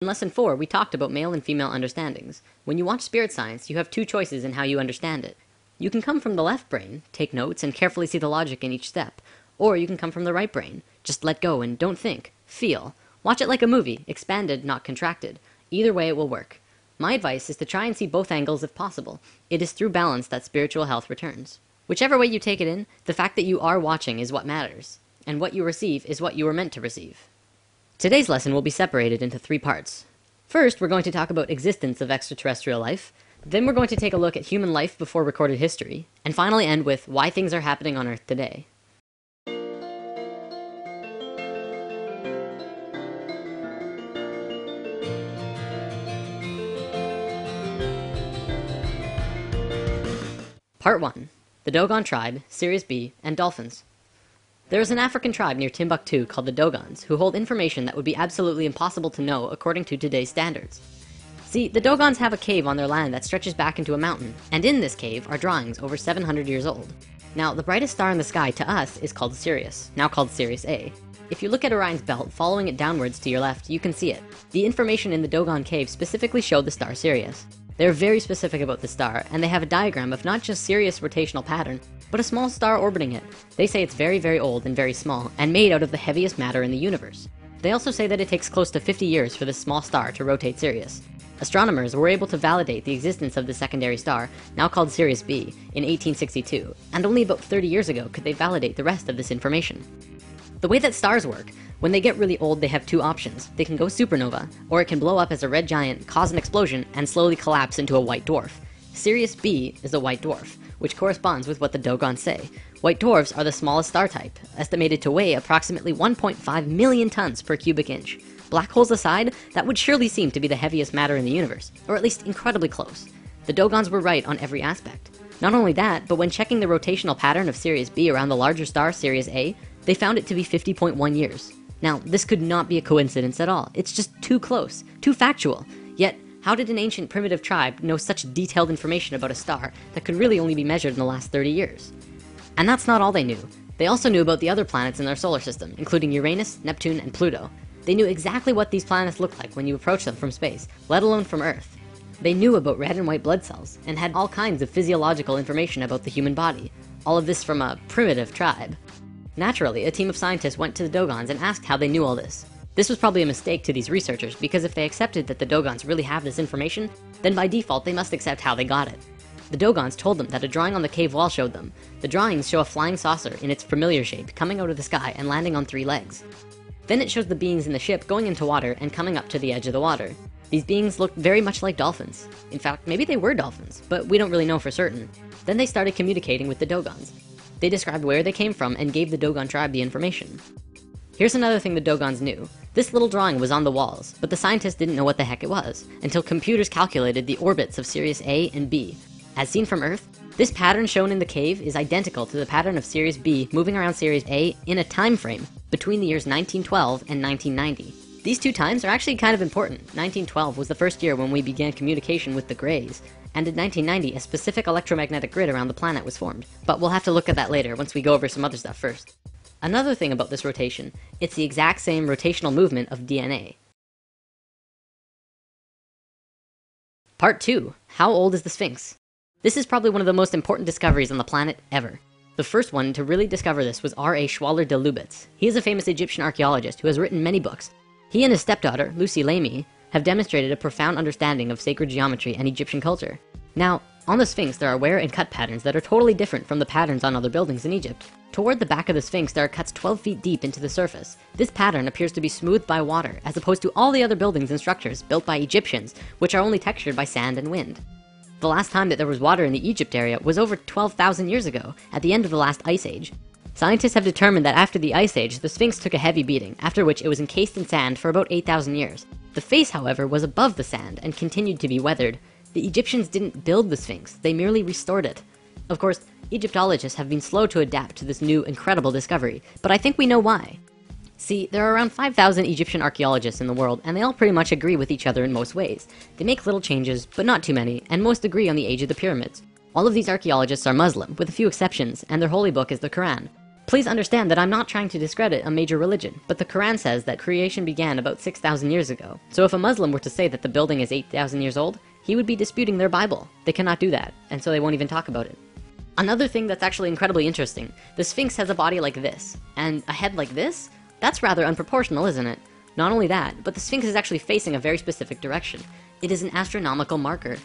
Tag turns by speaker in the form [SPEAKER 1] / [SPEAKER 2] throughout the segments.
[SPEAKER 1] In Lesson 4, we talked about male and female understandings. When you watch spirit science, you have two choices in how you understand it. You can come from the left brain, take notes, and carefully see the logic in each step. Or you can come from the right brain. Just let go and don't think. Feel. Watch it like a movie, expanded, not contracted. Either way, it will work. My advice is to try and see both angles if possible. It is through balance that spiritual health returns. Whichever way you take it in, the fact that you are watching is what matters. And what you receive is what you were meant to receive. Today's lesson will be separated into 3 parts. First, we're going to talk about existence of extraterrestrial life. Then we're going to take a look at human life before recorded history. And finally end with why things are happening on Earth today. Part 1. The Dogon Tribe, Sirius B, and Dolphins. There is an African tribe near Timbuktu called the Dogons, who hold information that would be absolutely impossible to know according to today's standards. See, the Dogons have a cave on their land that stretches back into a mountain, and in this cave are drawings over 700 years old. Now, the brightest star in the sky to us is called Sirius, now called Sirius A. If you look at Orion's belt, following it downwards to your left, you can see it. The information in the Dogon cave specifically showed the star Sirius. They're very specific about the star, and they have a diagram of not just Sirius' rotational pattern, but a small star orbiting it. They say it's very, very old and very small, and made out of the heaviest matter in the universe. They also say that it takes close to 50 years for this small star to rotate Sirius. Astronomers were able to validate the existence of the secondary star, now called Sirius B, in 1862, and only about 30 years ago could they validate the rest of this information. The way that stars work, when they get really old, they have 2 options. They can go supernova, or it can blow up as a red giant, cause an explosion, and slowly collapse into a white dwarf. Sirius B is a white dwarf, which corresponds with what the Dogons say. White dwarfs are the smallest star type, estimated to weigh approximately 1.5 million tons per cubic inch. Black holes aside, that would surely seem to be the heaviest matter in the universe, or at least incredibly close. The Dogons were right on every aspect. Not only that, but when checking the rotational pattern of Sirius B around the larger star Sirius A, they found it to be 50.1 years. Now, this could not be a coincidence at all. It's just too close, too factual. Yet, how did an ancient primitive tribe know such detailed information about a star that could really only be measured in the last 30 years? And that's not all they knew. They also knew about the other planets in their solar system, including Uranus, Neptune, and Pluto. They knew exactly what these planets looked like when you approach them from space, let alone from Earth. They knew about red and white blood cells, and had all kinds of physiological information about the human body. All of this from a primitive tribe. Naturally, a team of scientists went to the Dogons and asked how they knew all this. This was probably a mistake to these researchers, because if they accepted that the Dogons really have this information, then by default they must accept how they got it. The Dogons told them that a drawing on the cave wall showed them. The drawings show a flying saucer in its familiar shape coming out of the sky and landing on 3 legs. Then it shows the beings in the ship going into water and coming up to the edge of the water. These beings looked very much like dolphins. In fact, maybe they were dolphins, but we don't really know for certain. Then they started communicating with the Dogons. They described where they came from and gave the Dogon tribe the information. Here's another thing the Dogons knew. This little drawing was on the walls, but the scientists didn't know what the heck it was, until computers calculated the orbits of Sirius A and B. As seen from Earth, this pattern shown in the cave is identical to the pattern of Sirius B moving around Sirius A in a time frame between the years 1912 and 1990. These 2 times are actually kind of important. 1912 was the first year when we began communication with the Greys, and in 1990 a specific electromagnetic grid around the planet was formed. But we'll have to look at that later once we go over some other stuff first. Another thing about this rotation, it's the exact same rotational movement of DNA. Part 2. How old is the Sphinx? This is probably one of the most important discoveries on the planet ever. The first one to really discover this was R.A. Schwaller de Lubitz. He is a famous Egyptian archaeologist who has written many books. He and his stepdaughter, Lucy Lamy, have demonstrated a profound understanding of sacred geometry and Egyptian culture. Now, on the Sphinx there are wear and cut patterns that are totally different from the patterns on other buildings in Egypt. Toward the back of the Sphinx there are cuts 12 feet deep into the surface. This pattern appears to be smoothed by water, as opposed to all the other buildings and structures built by Egyptians, which are only textured by sand and wind. The last time that there was water in the Egypt area was over 12,000 years ago, at the end of the last ice age. Scientists have determined that after the ice age, the Sphinx took a heavy beating, after which it was encased in sand for about 8,000 years. The face, however, was above the sand and continued to be weathered. The Egyptians didn't build the Sphinx, they merely restored it. Of course, Egyptologists have been slow to adapt to this new, incredible discovery, but I think we know why. See, there are around 5,000 Egyptian archaeologists in the world, and they all pretty much agree with each other in most ways. They make little changes, but not too many, and most agree on the age of the pyramids. All of these archaeologists are Muslim, with a few exceptions, and their holy book is the Quran. Please understand that I'm not trying to discredit a major religion, but the Quran says that creation began about 6,000 years ago. So if a Muslim were to say that the building is 8,000 years old, he would be disputing their Bible. They cannot do that, and so they won't even talk about it. Another thing that's actually incredibly interesting, the Sphinx has a body like this, and a head like this? That's rather unproportional, isn't it? Not only that, but the Sphinx is actually facing a very specific direction. It is an astronomical marker.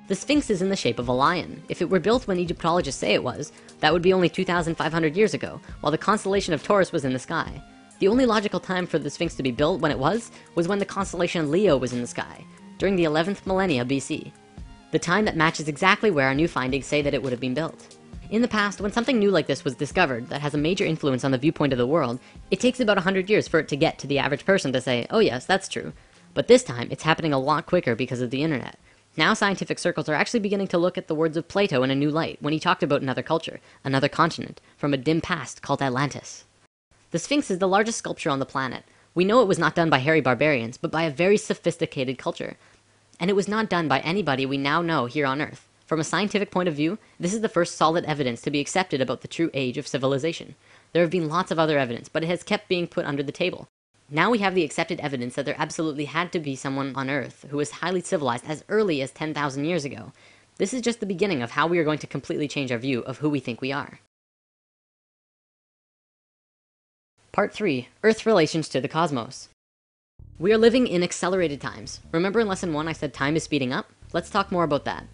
[SPEAKER 1] The Sphinx is in the shape of a lion. If it were built when Egyptologists say it was, that would be only 2,500 years ago, while the constellation of Taurus was in the sky. The only logical time for the Sphinx to be built when it was when the constellation Leo was in the sky, during the 11th millennia BC. The time that matches exactly where our new findings say that it would have been built. In the past, when something new like this was discovered that has a major influence on the viewpoint of the world, it takes about 100 years for it to get to the average person to say, oh yes, that's true. But this time, it's happening a lot quicker because of the internet. Now scientific circles are actually beginning to look at the words of Plato in a new light when he talked about another culture, another continent, from a dim past called Atlantis. The Sphinx is the largest sculpture on the planet. We know it was not done by hairy barbarians, but by a very sophisticated culture. And it was not done by anybody we now know here on Earth. From a scientific point of view, this is the first solid evidence to be accepted about the true age of civilization. There have been lots of other evidence, but it has kept being put under the table. Now we have the accepted evidence that there absolutely had to be someone on Earth who was highly civilized as early as 10,000 years ago. This is just the beginning of how we are going to completely change our view of who we think we are. Part 3. Earth's relations to the cosmos. We are living in accelerated times. Remember in lesson 1 I said time is speeding up? Let's talk more about that.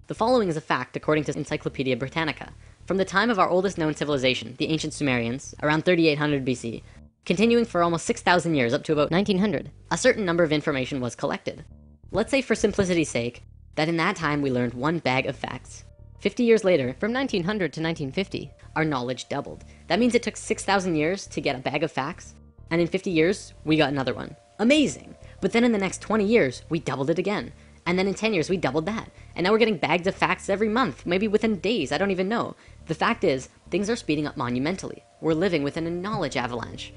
[SPEAKER 1] The following is a fact according to Encyclopedia Britannica. From the time of our oldest known civilization, the ancient Sumerians, around 3800 BC, continuing for almost 6,000 years up to about 1900, a certain number of information was collected. Let's say for simplicity's sake, that in that time we learned one bag of facts. 50 years later, from 1900 to 1950, our knowledge doubled. That means it took 6,000 years to get a bag of facts, and in 50 years, we got another one. Amazing! But then in the next 20 years, we doubled it again. And then in 10 years, we doubled that. And now we're getting bags of facts every month, maybe within days, I don't even know. The fact is, things are speeding up monumentally. We're living within a knowledge avalanche.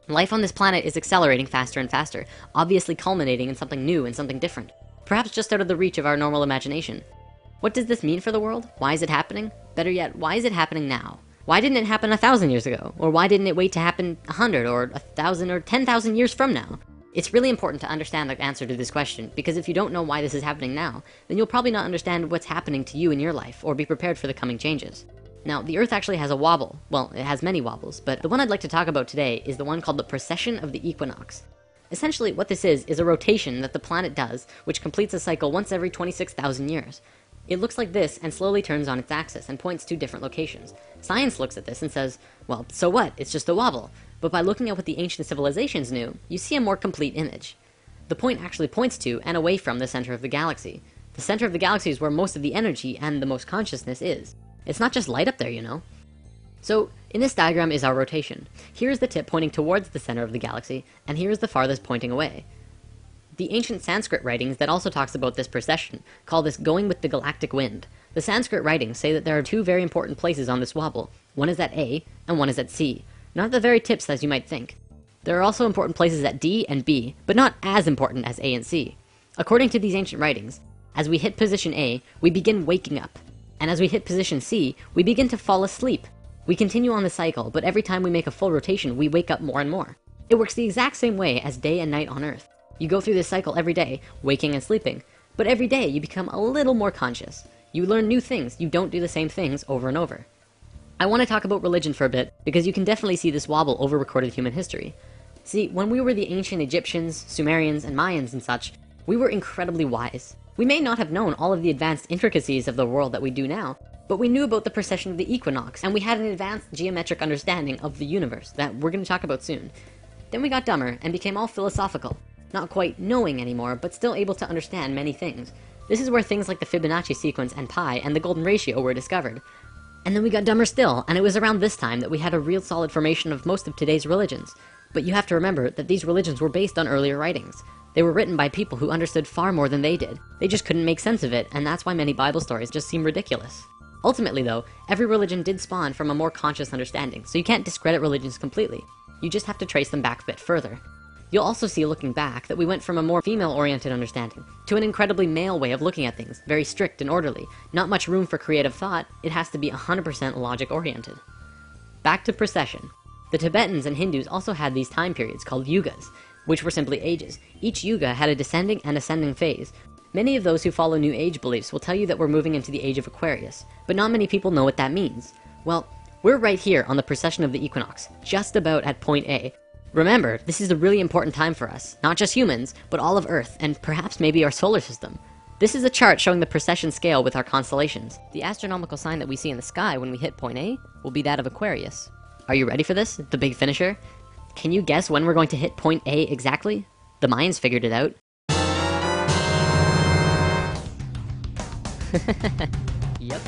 [SPEAKER 1] Life on this planet is accelerating faster and faster, obviously culminating in something new and something different. Perhaps just out of the reach of our normal imagination. What does this mean for the world? Why is it happening? Better yet, why is it happening now? Why didn't it happen 1,000 years ago? Or why didn't it wait to happen 100 or 1,000 or 10,000 years from now? It's really important to understand the answer to this question, because if you don't know why this is happening now, then you'll probably not understand what's happening to you in your life, or be prepared for the coming changes. Now, the Earth actually has a wobble. Well, it has many wobbles, but the one I'd like to talk about today is the one called the precession of the equinox. Essentially, what this is a rotation that the planet does, which completes a cycle once every 26,000 years. It looks like this and slowly turns on its axis and points to different locations. Science looks at this and says, well, so what? It's just a wobble. But by looking at what the ancient civilizations knew, you see a more complete image. The point actually points to and away from the center of the galaxy. The center of the galaxy is where most of the energy and the most consciousness is. It's not just light up there, you know. So, in this diagram is our rotation. Here's the tip pointing towards the center of the galaxy, and here's the farthest pointing away. The ancient Sanskrit writings that also talks about this precession call this going with the galactic wind. The Sanskrit writings say that there are two very important places on this wobble. One is at A, and one is at C. Not the very tips as you might think. There are also important places at D and B, but not as important as A and C. According to these ancient writings, as we hit position A, we begin waking up. And as we hit position C, we begin to fall asleep. We continue on the cycle, but every time we make a full rotation, we wake up more and more. It works the exact same way as day and night on Earth. You go through this cycle every day, waking and sleeping. But every day, you become a little more conscious. You learn new things. You don't do the same things over and over. I want to talk about religion for a bit, because you can definitely see this wobble over recorded human history. See, when we were the ancient Egyptians, Sumerians, and Mayans and such, we were incredibly wise. We may not have known all of the advanced intricacies of the world that we do now, but we knew about the precession of the equinox, and we had an advanced geometric understanding of the universe that we're going to talk about soon. Then we got dumber and became all philosophical, not quite knowing anymore, but still able to understand many things. This is where things like the Fibonacci sequence and pi and the golden ratio were discovered. And then we got dumber still, and it was around this time that we had a real solid formation of most of today's religions. But you have to remember that these religions were based on earlier writings. They were written by people who understood far more than they did. They just couldn't make sense of it, and that's why many Bible stories just seem ridiculous. Ultimately though, every religion did spawn from a more conscious understanding, so you can't discredit religions completely. You just have to trace them back a bit further. You'll also see looking back that we went from a more female-oriented understanding to an incredibly male way of looking at things, very strict and orderly. Not much room for creative thought, it has to be 100% logic-oriented. Back to precession. The Tibetans and Hindus also had these time periods called yugas, which were simply ages. Each yuga had a descending and ascending phase. Many of those who follow New Age beliefs will tell you that we're moving into the age of Aquarius, but not many people know what that means. Well, we're right here on the precession of the equinox, just about at point A. Remember, this is a really important time for us, not just humans, but all of Earth, and perhaps maybe our solar system. This is a chart showing the precession scale with our constellations. The astronomical sign that we see in the sky when we hit point A will be that of Aquarius. Are you ready for this? The big finisher? Can you guess when we're going to hit point A exactly? The Mayans figured it out. Yep.